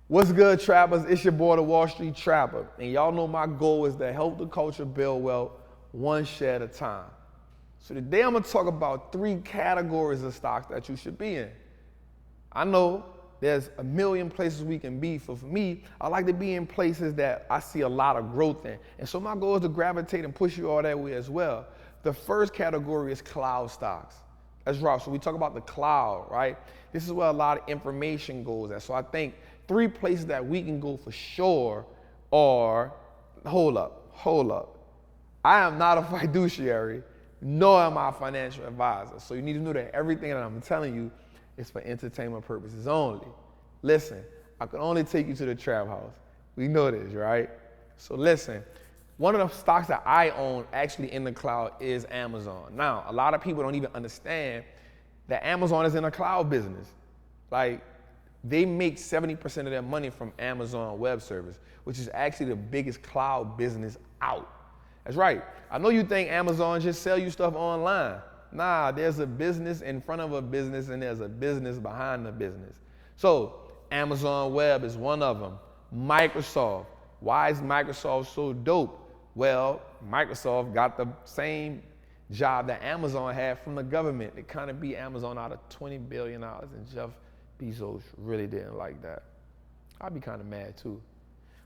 What's good, trappers? It's your boy, the Wall Street Trapper. And y'all know my goal is to help the culture build wealth one share at a time. So today I'm gonna talk about 3 categories of stocks that you should be in. I know there's a million places we can be. For me, I like to be in places that I see a lot of growth in. And so my goal is to gravitate and push you all that way as well. The first category is cloud stocks. That's right. So we talk about the cloud, right? This is where a lot of information goes at. So I think 3 places that we can go for sure are, hold up. I am not a fiduciary, nor am I a financial advisor. So you need to know that everything that I'm telling you is for entertainment purposes only. Listen, I can only take you to the trap house. We know this, right? So listen, one of the stocks that I own actually in the cloud is Amazon. Now, a lot of people don't even understand that Amazon is in a cloud business. Like, they make 70% of their money from Amazon Web Service, which is actually the biggest cloud business out. That's right. I know you think Amazon just sell you stuff online. Nah, there's a business in front of a business and there's a business behind the business. So Amazon Web is one of them. Microsoft. Why is Microsoft so dope? Well, Microsoft got the same job that Amazon had from the government. It kind of beat Amazon out of $20 billion, and Jeff Bezos really didn't like that. I'd be kind of mad too.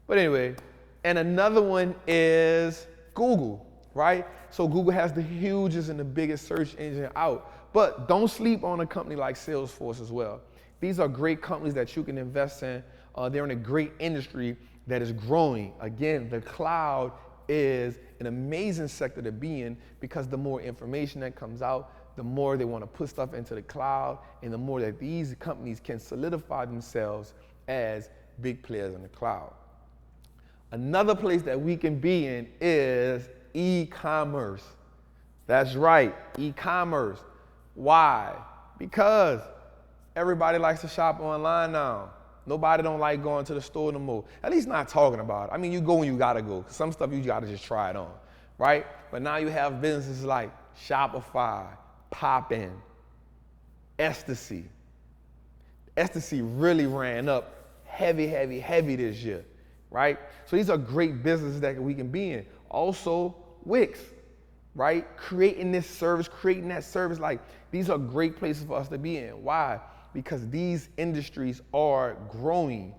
But anyway, and another one is Google, right? So Google has the hugest and the biggest search engine out. But don't sleep on a company like Salesforce as well. These are great companies that you can invest in. They're in a great industry that is growing. Again, the cloud is an amazing sector to be in because the more information that comes out, the more they want to put stuff into the cloud, and the more that these companies can solidify themselves as big players in the cloud. Another place that we can be in is e-commerce. That's right, e-commerce. Why? Because everybody likes to shop online now. Nobody don't like going to the store no more. At least not talking about it. I mean, you go when you gotta go. Some stuff you gotta just try it on, right? But now you have businesses like Shopify, Trappin, Ecstasy. Ecstasy really ran up heavy this year, right? So these are great businesses that we can be in. Also, Wix, right? Creating that service, like these are great places for us to be in. Why? Because these industries are growing,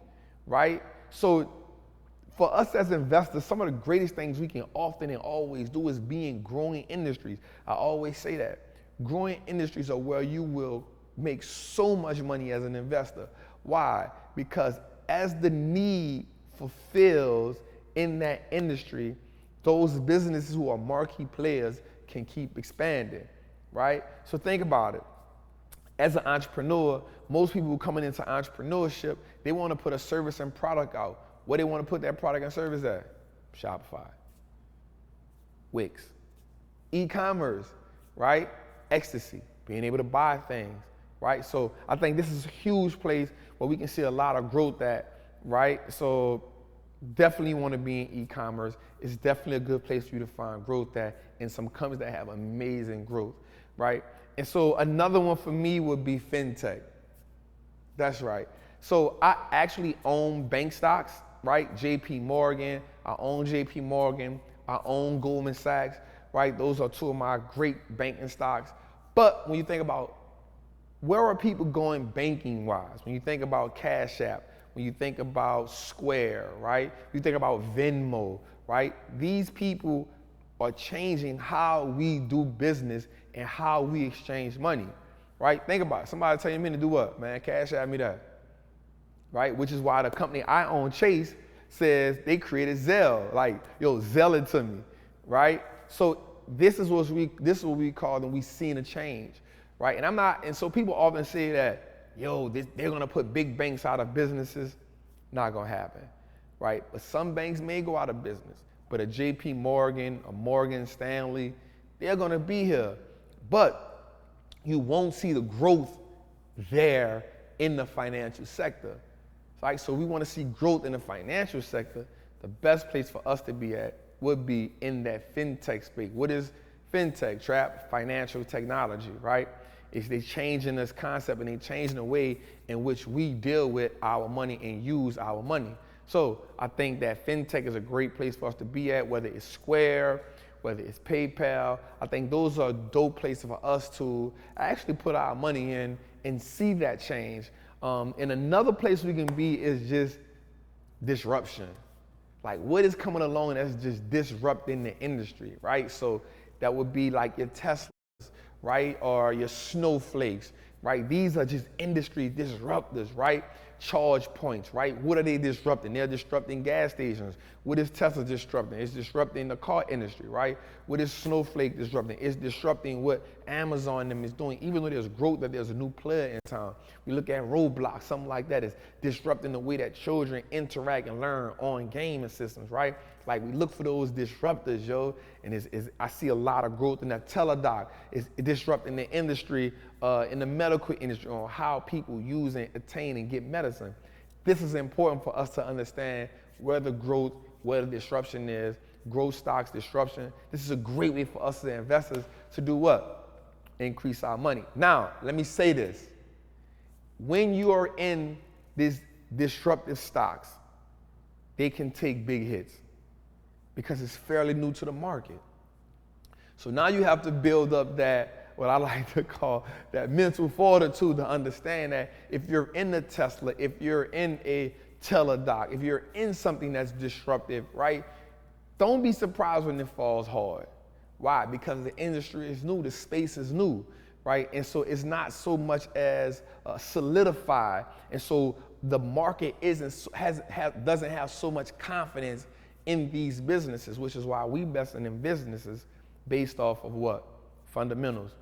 right? So for us as investors, some of the greatest things we can often and always do is be in growing industries. I always say that. Growing industries are where you will make so much money as an investor. Why? Because as the need fulfills in that industry, those businesses who are marquee players can keep expanding, right? So think about it. As an entrepreneur, most people coming into entrepreneurship, they want to put a service and product out. Where they want to put that product and service at? Shopify, Wix, e-commerce, right? Ecstasy, being able to buy things, right? So I think this is a huge place where we can see a lot of growth at, right? So definitely want to be in e-commerce. It's definitely a good place for you to find growth at, and some companies that have amazing growth, right? And so another one for me would be Fintech. That's right. So I actually own bank stocks, right? JP Morgan, I own JP Morgan, I own Goldman Sachs, right? Those are 2 of my great banking stocks. But when you think about where are people going banking wise, when you think about Cash App, when you think about Square, right? You think about Venmo, right? These people are changing how we do business and how we exchange money, right? Think about it. Somebody tell me to do what? Man, Cash App me that, right? Which is why the company I own, Chase, says they created Zelle. Like, yo, Zelle it to me, right? So this is what we call them. We seen a change, right? And so people often say that, yo, they're gonna put big banks out of businesses. Not gonna happen, right? But some banks may go out of business, but a JP Morgan, a Morgan Stanley, they're gonna be here. But you won't see the growth there in the financial sector. Right? So we wanna see growth in the financial sector. The best place for us to be at would be in that fintech space. What is fintech? Financial technology, right? They're changing this concept and they're changing the way in which we deal with our money and use our money. So I think that Fintech is a great place for us to be at, whether it's Square, whether it's PayPal. I think those are dope places for us to actually put our money in and see that change. And another place we can be is just disruption. Like what is coming along that's just disrupting the industry, right? So that would be like your Teslas, right? Or your snowflakes, right? These are just industry disruptors, right? Charge points, right? What are they disrupting? They're disrupting gas stations. What is Tesla disrupting? It's disrupting the car industry, right? What is Snowflake disrupting? It's disrupting what Amazon them is doing. Even though there's growth, that there's a new player in town. We look at Roblox, something like that is disrupting the way that children interact and learn on gaming systems, right? Like we look for those disruptors, yo, and I see a lot of growth in that. Teladoc is disrupting the industry, in the medical industry on how people use and attain and get medicine. This is important for us to understand where the growth, where the disruption is, growth stocks, disruption. This is a great way for us as investors to do what? Increase our money. Now, let me say this. When you are in these disruptive stocks, they can take big hits because it's fairly new to the market. So now you have to build up that, what I like to call that mental fortitude to understand that if you're in the Tesla, if you're in a Teladoc, if you're in something that's disruptive, right? Don't be surprised when it falls hard. Why? Because the industry is new, the space is new, right? And so it's not so much as solidified. And so the market doesn't have so much confidence in these businesses, which is why we invest in businesses based off of what? Fundamentals,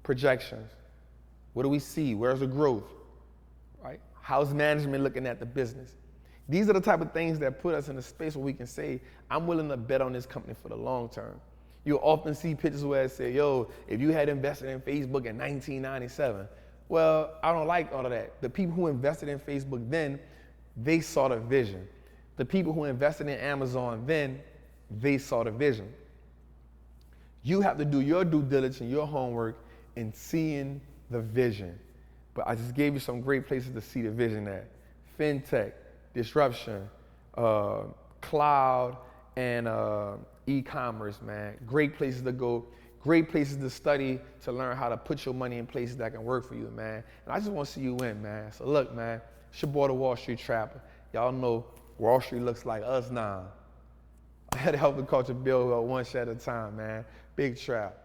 projections. What do we see? Where's the growth, right? How's management looking at the business? These are the type of things that put us in a space where we can say, I'm willing to bet on this company for the long term. You'll often see pictures where it say, yo, if you had invested in Facebook in 1997, well, I don't like all of that. The people who invested in Facebook then, they saw the vision. The people who invested in Amazon then, they saw the vision. You have to do your due diligence, your homework, in seeing the vision. But I just gave you some great places to see the vision at. Fintech, disruption, cloud, and e-commerce, man. Great places to go, great places to study, to learn how to put your money in places that can work for you, man. And I just want to see you win, man. So look, man, it's your boy, the Wall Street Trapper. Y'all know Wall Street looks like us now. I had to help the culture build one share at a time, man. Big trap.